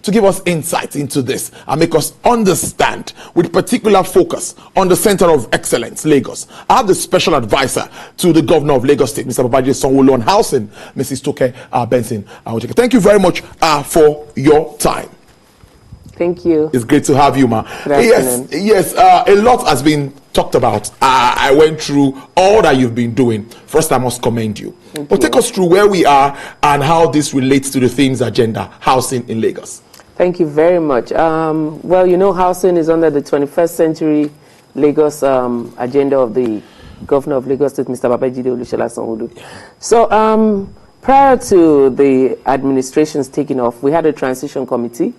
to give us insight into this and make us understand with particular focus on the Center of Excellence, Lagos. I have the special advisor to the Governor of Lagos State, Mr. Babajide Sanwo-Olu, on housing, Mrs. Toke Benson. Thank you very much for your time. Thank you. It's great to have you, ma. Yes. A lot has been talked about. I went through all that you've been doing. First, I must commend you. But take us through where we are and how this relates to the theme's agenda, housing in Lagos. Thank you very much. Well, you know, housing is under the 21st century Lagos agenda of the Governor of Lagos State, Mr. Babajide Sanwo-Olu. So, prior to the administration's taking off, we had a transition committee,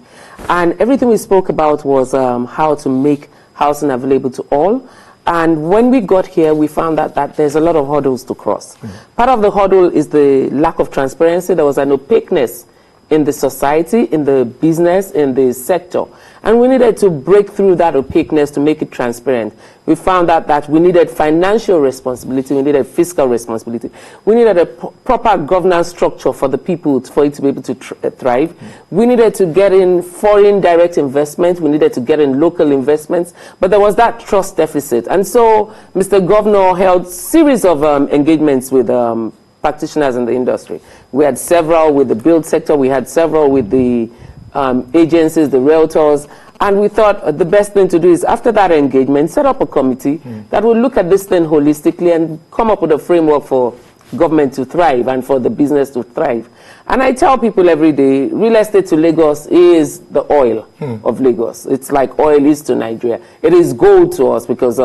and everything we spoke about was how to make housing available to all. And when we got here, we found out that there's a lot of hurdles to cross. Part of the hurdle is the lack of transparency. There was an opaqueness in the society, in the business, in the sector. And we needed to break through that opaqueness to make it transparent. We found out that we needed financial responsibility, we needed fiscal responsibility. We needed a proper governance structure for the people, for it to be able to thrive. We needed to get in foreign direct investment, we needed to get in local investments, but there was that trust deficit. And so Mr. Governor held series of engagements with practitioners in the industry. We had several with the build sector, we had several with the agencies, the realtors, and we thought the best thing to do is, after that engagement, set up a committee that will look at this thing holistically and come up with a framework for government to thrive and for the business to thrive. And I tell people every day, real estate to Lagos is the oil of Lagos. It's like oil is to Nigeria. It is gold to us because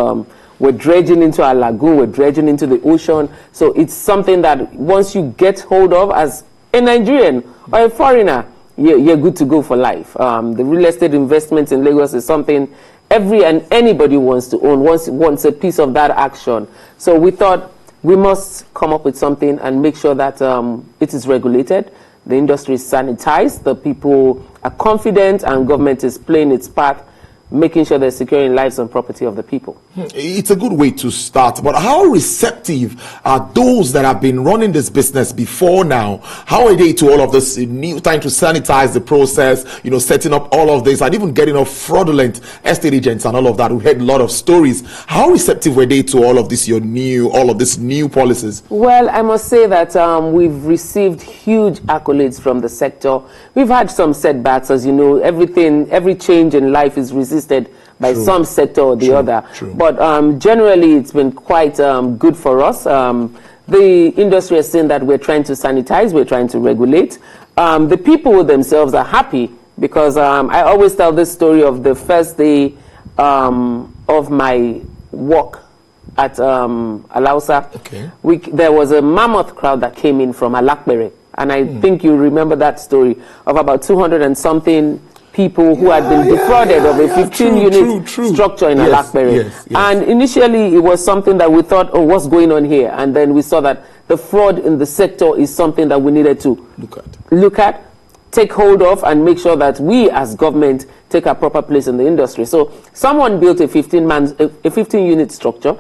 we're dredging into our lagoon, we're dredging into the ocean. So it's something that once you get hold of as a Nigerian or a foreigner, you're good to go for life. The real estate investments in Lagos is something every and anybody wants to own, wants a piece of that action. So we thought we must come up with something and make sure that it is regulated, the industry is sanitized, the people are confident, and government is playing its part, making sure they're securing lives and property of the people. It's a good way to start, but how receptive are those that have been running this business before now? How are they to all of this new time to sanitize the process, setting up all of this and even getting off fraudulent estate agents and all of that? We heard a lot of stories. How receptive were they to all of this, all of these new policies? Well, I must say that we've received huge accolades from the sector. We've had some setbacks, as you know. Every change in life is resisted by some sector or the other. But generally, it's been quite good for us. The industry has seen that we're trying to sanitize, we're trying to regulate. The people themselves are happy because I always tell this story of the first day of my work at Alausa. There was a mammoth crowd that came in from Alakbere. And I think you remember that story of about 200 and something people who had been defrauded of a 15-unit structure in Alakbere. And initially, it was something that we thought, oh, what's going on here? And then we saw that the fraud in the sector is something that we needed to look at, take hold of, and make sure that we as government take our proper place in the industry. So someone built a 15-unit structure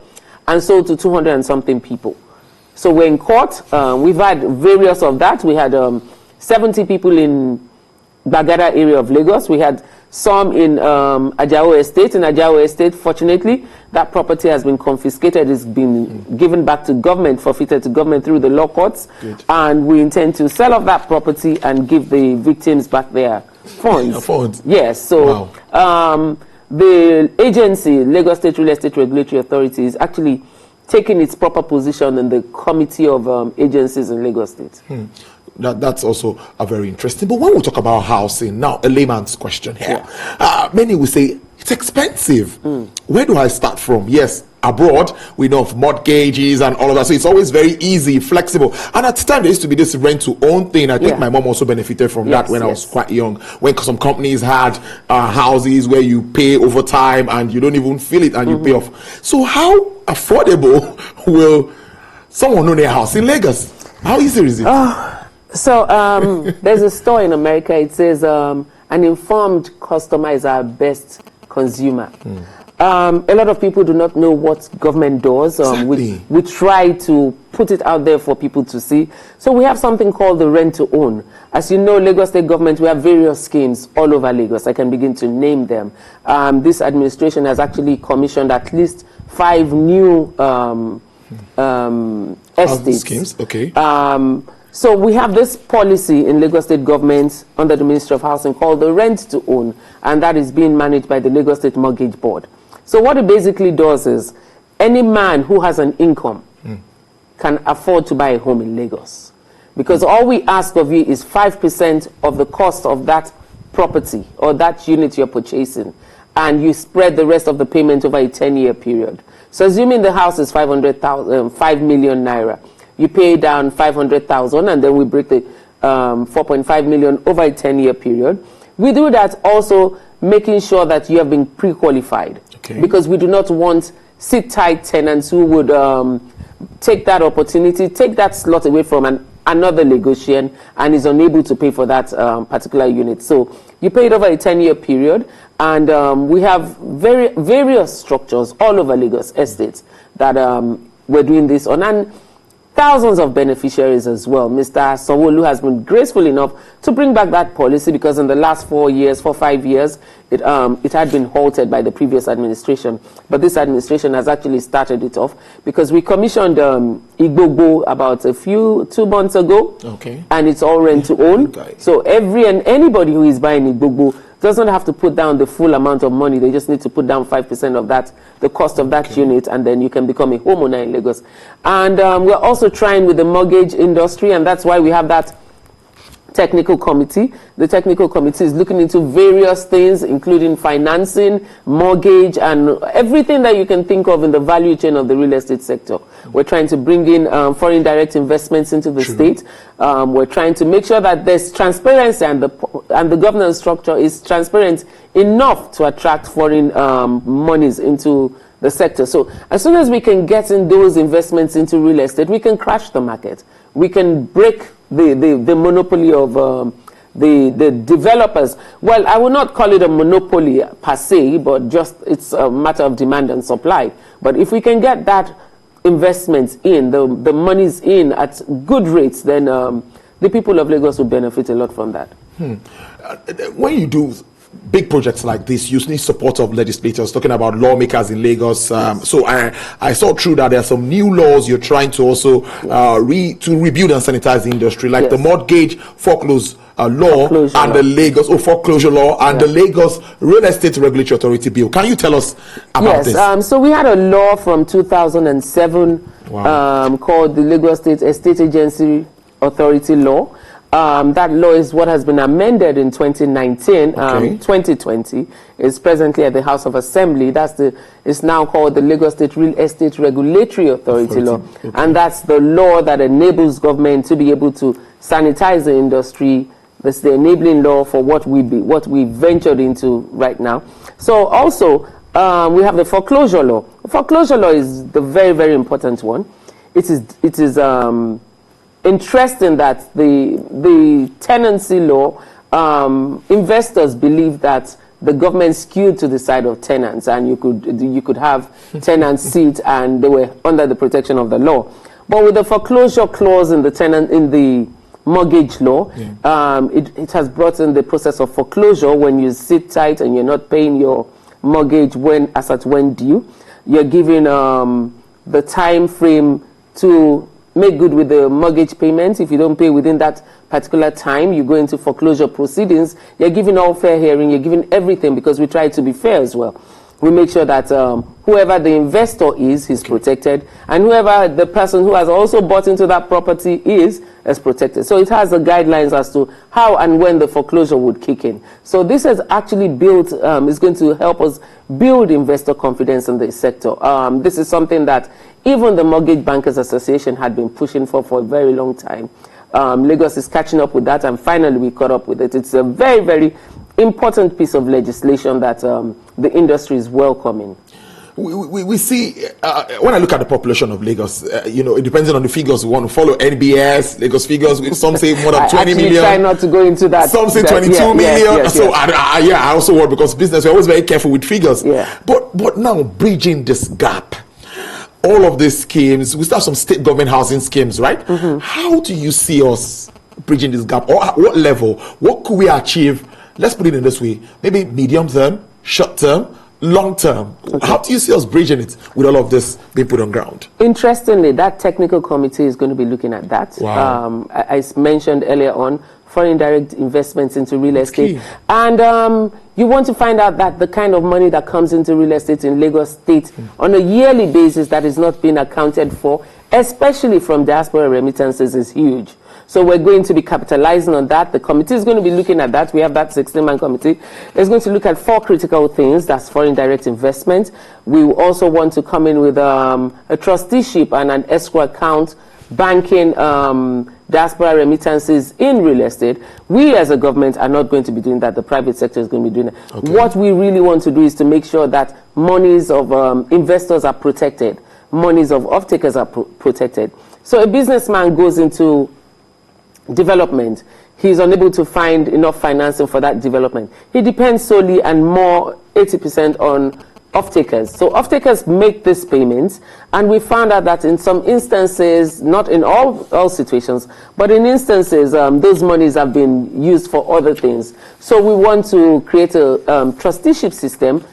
and sold to 200 and something people. So we're in court. We've had various of that. We had 70 people in Bagada area of Lagos. We had some in Ajao Estate. In Ajao Estate, fortunately, that property has been confiscated. It's been given back to government, forfeited to government through the law courts. And we intend to sell off that property and give the victims back their funds. Yes. So the agency, Lagos State Real Estate Regulatory Authority, is actually taking its proper position in the committee of agencies in Lagos State. That's also a very interesting. But when we talk about housing, now a layman's question here. Many will say it's expensive. Where do I start from? Yes, abroad we know of mortgages and all of that, so it's always very easy, flexible. And at the time there used to be this rent to own thing. I think my mom also benefited from that when I was quite young. When some companies had houses where you pay over time and you don't even feel it and you pay off. So how affordable will someone own a house in Lagos? How easy is it? So there's a store in America. It says an informed customer is our best consumer. A lot of people do not know what government does. We try to put it out there for people to see. So we have something called the rent to own. As you know, Lagos State government, we have various schemes all over Lagos. I can begin to name them. This administration has actually commissioned at least 5 new estates. Schemes, okay. So we have this policy in Lagos State government under the Ministry of Housing called the rent to own, and that is being managed by the Lagos State Mortgage Board. So what it basically does is any man who has an income can afford to buy a home in Lagos, because all we ask of you is 5% of the cost of that property or that unit you're purchasing, and you spread the rest of the payment over a 10-year period. So assuming the house is 5 million naira, you pay down 500,000, and then we break the 4.5 million over a 10-year period. We do that also making sure that you have been pre-qualified, because we do not want sit-tight tenants who would take that opportunity, take that slot away from another Lagosian and is unable to pay for that particular unit. So you pay it over a 10-year period, and we have various structures all over Lagos estates that we're doing this on, and thousands of beneficiaries as well. Mr. Sanwo-Olu has been graceful enough to bring back that policy, because in the last 5 years, it had been halted by the previous administration. But this administration has actually started it off, because we commissioned Igbogbo about 2 months ago, and it's all rent to own. So anybody who is buying Igbogbo doesn't have to put down the full amount of money. They just need to put down 5% of that, the cost of that unit, and then you can become a homeowner in Lagos. And we're also trying with the mortgage industry, and that's why we have that technical committee. The technical committee is looking into various things, including financing, mortgage, and everything that you can think of in the value chain of the real estate sector. We're trying to bring in foreign direct investments into the state. We're trying to make sure that there's transparency, and the governance structure is transparent enough to attract foreign monies into the sector. So as soon as we can get in those investments into real estate, we can crash the market. We can break the monopoly of the developers. Well, I would not call it a monopoly per se, but just it's a matter of demand and supply. But if we can get that investments in, the monies in at good rates, then the people of Lagos will benefit a lot from that. When you do big projects like this, you need support of legislators, talking about lawmakers in Lagos. So I saw through that there are some new laws you're trying to also rebuild and sanitize the industry, like the mortgage foreclosure law and the Lagos foreclosure law and the Lagos Real Estate Regulatory Authority bill. Can you tell us about this? So we had a law from 2007 called the Lagos State Estate Agency Authority Law. That law is what has been amended in 2019, 2020. It's presently at the House of Assembly. It's now called the Lagos State Real Estate Regulatory Authority Law. And that's the law that enables government to be able to sanitize the industry. That's the enabling law for what we ventured into right now. So also, we have the foreclosure law. The foreclosure law is the very, very important one. It is interesting that the tenancy law, investors believe that the government skewed to the side of tenants, and you could have tenants sit and they were under the protection of the law. But with the foreclosure clause in the mortgage law, it has brought in the process of foreclosure. When you sit tight and you're not paying your mortgage when due, you're given the time frame to make good with the mortgage payment. If you don't pay within that particular time, you go into foreclosure proceedings. You're given all fair hearing. You're given everything, because we try to be fair as well. We make sure that whoever the investor is, he's protected, and whoever the person who has also bought into that property is protected. So it has the guidelines as to how and when the foreclosure would kick in. So this has actually built, is going to help us build investor confidence in the sector. This is something that even the Mortgage Bankers Association had been pushing for a very long time. Lagos is catching up with that, and finally we caught up with it. It's a very, very important piece of legislation that the industry is welcoming. We see, when I look at the population of Lagos, it depends on the figures. We want to follow NBS, Lagos figures. Some say more than 20 million. I try not to go into that. Some say 22 million. So I also worry, because business, we're always very careful with figures. But now, bridging this gap, all of these schemes, we still have some state government housing schemes, right? How do you see us bridging this gap? Or at what level? What could we achieve? Let's put it in this way. Maybe medium term, short term, long term. Okay. How do you see us bridging it with all of this being put on ground? Interestingly, that technical committee is going to be looking at that. Wow. I mentioned earlier on, foreign direct investments into real estate. Key. And you want to find out that the kind of money that comes into real estate in Lagos State on a yearly basis that is not being accounted for, especially from diaspora remittances, is huge. So we're going to be capitalizing on that. The committee is going to be looking at that. We have that 16-man committee. It's going to look at 4 critical things. That's foreign direct investment. We also want to come in with a trusteeship and an escrow account banking diaspora remittances in real estate. We as a government are not going to be doing that. The private sector is going to be doing that. Okay. What we really want to do is to make sure that monies of investors are protected. Monies of off-takers are protected. So a businessman goes into development. He's unable to find enough financing for that development. He depends solely and more 80% on off-takers. So off-takers make these payments, and we found out that in some instances, not in all situations, but in instances, those monies have been used for other things. So we want to create a trusteeship system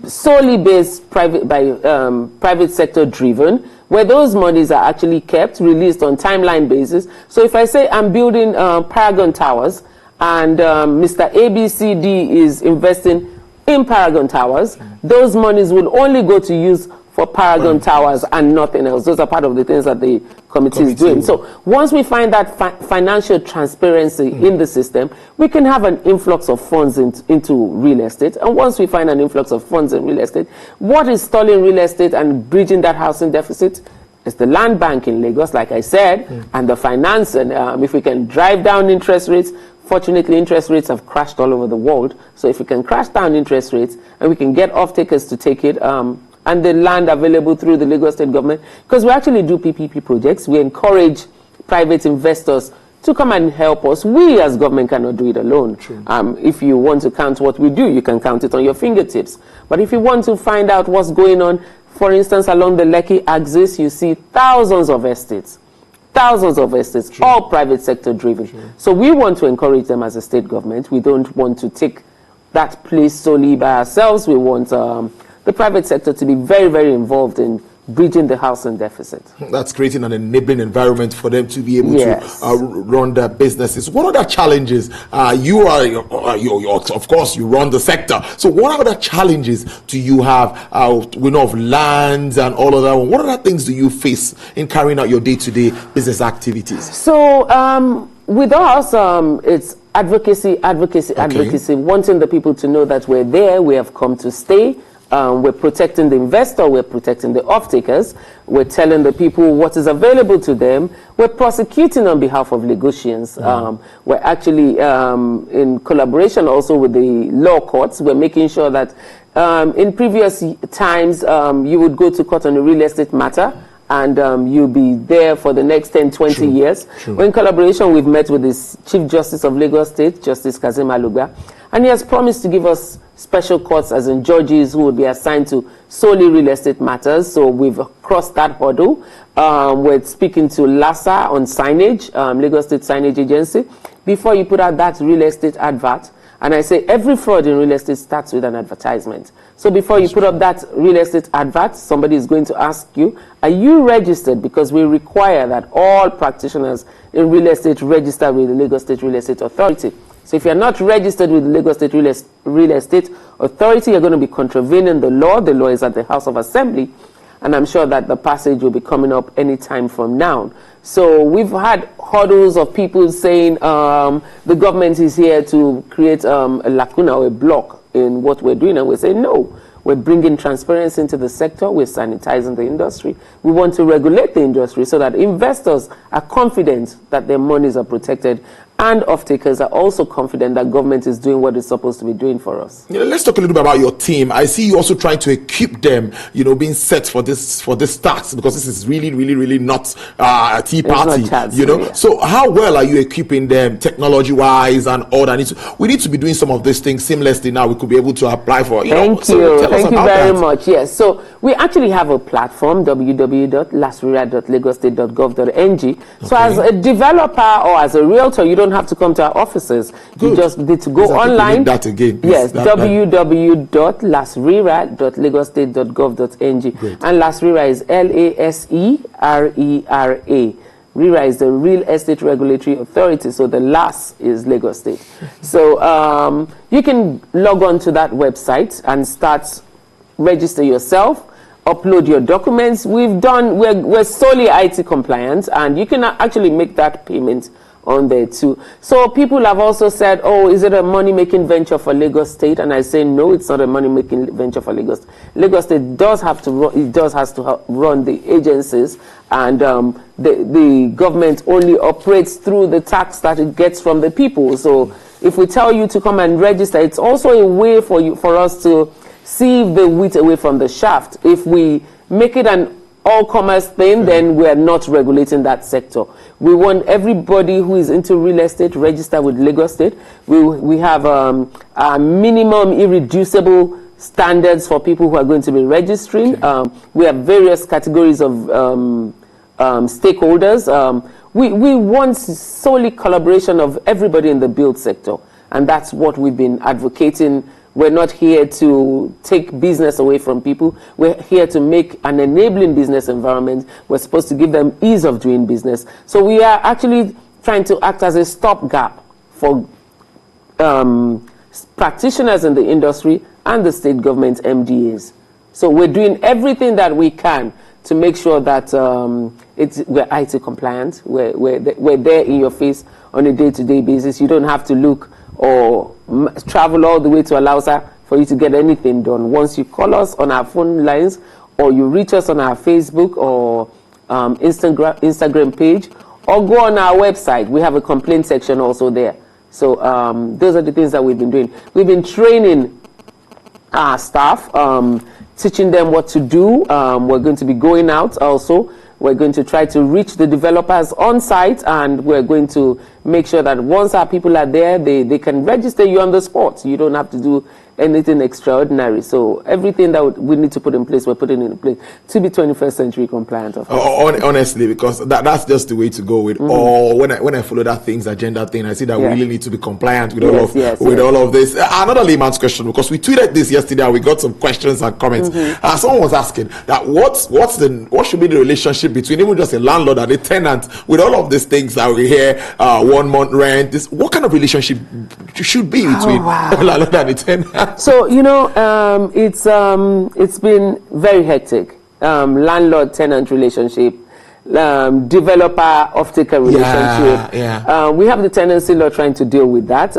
solely based private sector driven, where those monies are actually kept, released on timeline basis. So if I say I'm building Paragon Towers, and Mr. ABCD is investing in Paragon Towers, those monies will only go to use for Paragon Towers and nothing else. Those are part of the things that the committee is doing. So once we find that financial transparency in the system, we can have an influx of funds into real estate. And once we find an influx of funds in real estate, what is stalling real estate and bridging that housing deficit? It's the land bank in Lagos, like I said, and the finance. And if we can drive down interest rates, fortunately, interest rates have crashed all over the world. So if we can crash down interest rates and we can get off-takers to take it, and the land available through the Lagos State government, because we actually do PPP projects. We encourage private investors to come and help us. We as government cannot do it alone. If you want to count what we do, you can count it on your fingertips. But if you want to find out what's going on, for instance, along the Lekki axis, you see thousands of estates, all private sector driven. So we want to encourage them as a state government. We don't want to take that place solely by ourselves. We want the private sector to be very, very involved in bridging the housing deficit. That's creating an enabling environment for them to be able to run their businesses. What other challenges? You of course, you run the sector. So what other challenges do you have? We know of lands and all of that. What other things do you face in carrying out your day-to-day business activities? So with us, it's advocacy, wanting the people to know that we're there, we have come to stay. We're protecting the investor, we're protecting the off-takers, we're telling the people what is available to them, we're prosecuting on behalf of Lagosians. We're actually in collaboration also with the law courts. We're making sure that in previous times you would go to court on a real estate matter and you'll be there for the next 10, 20 years. We're in collaboration, we've met with the Chief Justice of Lagos State, Justice Kazim Alugba, and he has promised to give us special courts, as in judges who will be assigned to solely real estate matters. So we've crossed that hurdle. We're speaking to LASA on signage, Lagos State Signage Agency. Before you put out that real estate advert, and I say every fraud in real estate starts with an advertisement. So before you put up that real estate advert, somebody is going to ask you, are you registered? Because we require that all practitioners in real estate register with the Lagos State Real Estate Authority. So if you're not registered with the Lagos State Real Estate Authority, you're going to be contravening the law. The law is at the House of Assembly, and I'm sure that the passage will be coming up any time from now. So we've had hurdles of people saying the government is here to create a lacuna or a block in what we're doing, and we're saying no. We're bringing transparency into the sector. We're sanitizing the industry. We want to regulate the industry so that investors are confident that their monies are protected and off-takers are also confident that government is doing what it's supposed to be doing for us. Let's talk a little bit about your team. I see you also trying to equip them, being set for this task, because this is really not a tea party, Yeah. So how well are you equipping them technology-wise and all that? We need to be doing some of these things seamlessly now. We could be able to apply for, Thank you very much. Yes, so we actually have a platform, www.lasrira.lagostate.gov.ng. So as a developer or as a realtor, you don't have to come to our offices. Good. You just need to go online. That again, please. Yes, www.lasrira.lagostate.gov.ng. And Lasrira is LASERERA. RERA is the Real Estate Regulatory Authority, so the LAS is Lagos State. So you can log on to that website and register yourself, upload your documents. We're solely IT compliant, and you can actually make that payment on there too. So people have also said, oh, is it a money-making venture for Lagos State? And I say, no, it's not a money-making venture for Lagos. Lagos State has to run the agencies, and the government only operates through the tax that it gets from the people. So if we tell you to come and register, it's also a way for us to sieve the wheat away from the shaft. If we make it an all-commerce thing, then we are not regulating that sector. We want everybody who is into real estate register with Lagos State. We have minimum irreducible standards for people who are going to be registering. We have various categories of stakeholders. We want solely collaboration of everybody in the build sector, and that's what we've been advocating. We're not here to take business away from people. We're here to make an enabling business environment. We're supposed to give them ease of doing business. So we are actually trying to act as a stopgap for practitioners in the industry and the state government MDAs. So we're doing everything that we can to make sure that we're IT compliant. We're there in your face on a day-to-day basis. You don't have to look or travel all the way to Alausa for you to get anything done. Once you call us on our phone lines, or you reach us on our Facebook or Instagram page, or go on our website, we have a complaint section also there. So those are the things that we've been doing. We've been training our staff, teaching them what to do. We're going to be going out also. We're going to try to reach the developers on site, and we're going to make sure that once our people are there, they can register you on the spot. You don't have to do anything extraordinary. So everything that we need to put in place, we're putting in place to be 21st century compliant. Of course. Honestly, because that's just the way to go with all. When I follow that agenda thing, I see that we really need to be compliant with all of this. Another layman's question, because we tweeted this yesterday and we got some questions and comments. Someone was asking that what should be the relationship between even just a landlord and a tenant with all of these things that we hear, 1 month rent. What kind of relationship should be between a landlord and a tenant? So it's been very hectic. Landlord-tenant relationship, developer-off-taker relationship. We have the tenancy law trying to deal with that.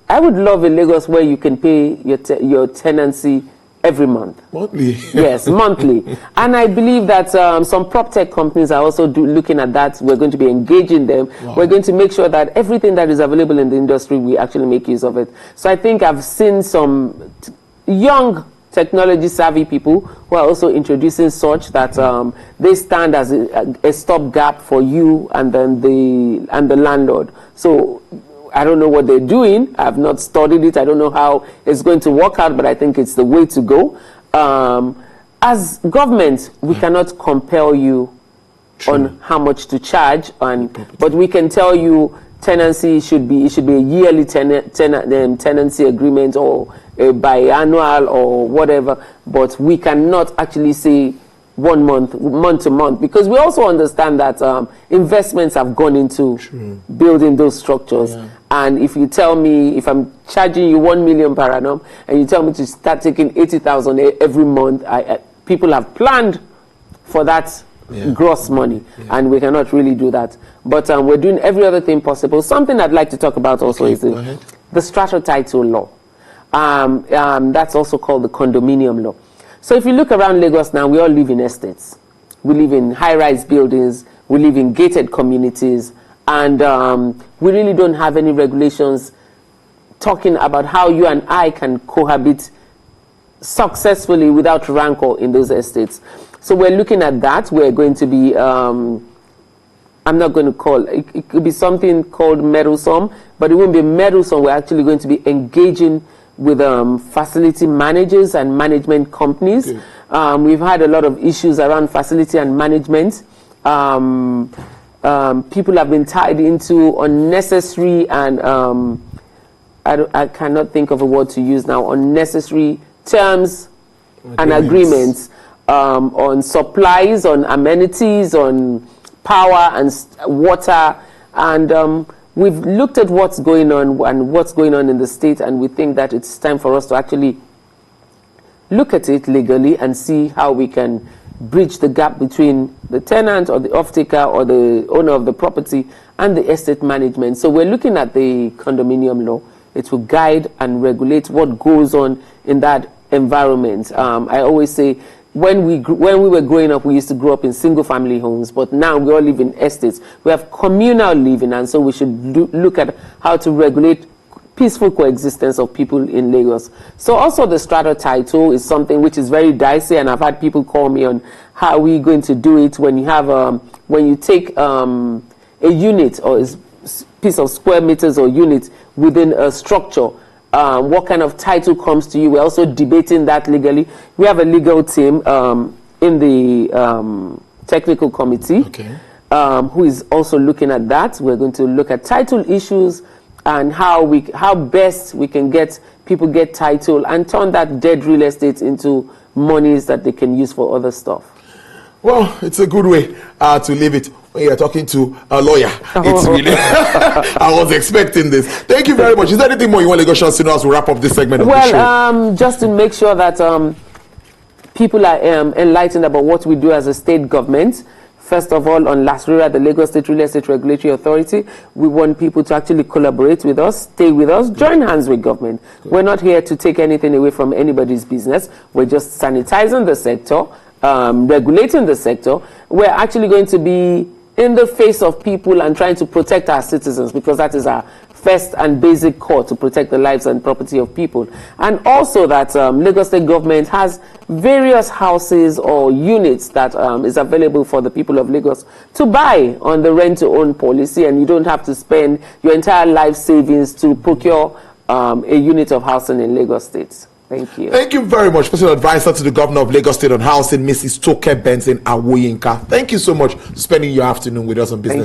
I would love in Lagos where you can pay your tenancy every month. Monthly? Yes, monthly. And I believe that some prop tech companies are also looking at that. We're going to be engaging them. Wow. We're going to make sure that everything that is available in the industry, we actually make use of it. So I think I've seen some young technology savvy people who are also introducing such that they stand as a stopgap for you and then the landlord. So I don't know what they're doing. I've not studied it. I don't know how it's going to work out, but I think it's the way to go. As government, we cannot compel you on how much to charge, but we can tell you tenancy should be a yearly tenancy agreement or a biannual or whatever, but we cannot actually say 1 month to month, because we also understand that investments have gone into building those structures. And if you tell me, if I'm charging you 1 million per annum and you tell me to start taking 80,000 every month, people have planned for that gross money, and we cannot really do that. But we're doing every other thing possible. Something I'd like to talk about also is the strata title law. That's also called the condominium law. So if you look around Lagos now, we all live in estates. We live in high-rise buildings. We live in gated communities. and we really don't have any regulations talking about how you and I can cohabit successfully without rancor in those estates. So we're looking at that. We're going to be, I'm not going to call, it could be something called meddlesome, but it won't be meddlesome. We're actually going to be engaging with facility managers and management companies. Okay. We've had a lot of issues around facility and management. People have been tied into unnecessary and I cannot think of a word to use now, unnecessary terms and agreements on supplies, on amenities, on power and water, and we've looked at what's going on and what's going on in the state, and we think that it's time for us to actually look at it legally and see how we can bridge the gap between the tenant or the off-taker or the owner of the property and the estate management. So we're looking at the condominium law. It will guide and regulate what goes on in that environment. I always say, when we were growing up, we used to grow up in single-family homes, but now we all live in estates. We have communal living, and so we should look at how to regulate peaceful coexistence of people in Lagos. So also the strata title is something which is very dicey, and I've had people call me on how we're going to do it when you have when you take a unit or a piece of square meters or unit within a structure. What kind of title comes to you? We're also debating that legally. We have a legal team in the technical committee, okay, who is also looking at that. We're going to look at title issues and how best we can get people get title and turn that dead real estate into monies that they can use for other stuff. Well, it's a good way to leave it when you're talking to a lawyer. It's really, I was expecting this. Thank you very much. Is there anything more you want Lagosians to know as we wrap up this segment of the show? Well, just to make sure that people are enlightened about what we do as a state government. First of all, on LASRERA, the Lagos State Real Estate Regulatory Authority, we want people to actually collaborate with us, stay with us, join hands with government. Good. We're not here to take anything away from anybody's business. We're just sanitizing the sector, regulating the sector. We're actually going to be in the face of people and trying to protect our citizens, because that is our first and basic core, to protect the lives and property of people. And also that Lagos State government has various houses or units that is available for the people of Lagos to buy on the rent-to-own policy, and you don't have to spend your entire life savings to procure a unit of housing in Lagos State. Thank you. Thank you very much, Personal Advisor to the Governor of Lagos State on Housing, Mrs. Toke Benson Awoyinka. Thank you so much for spending your afternoon with us on Business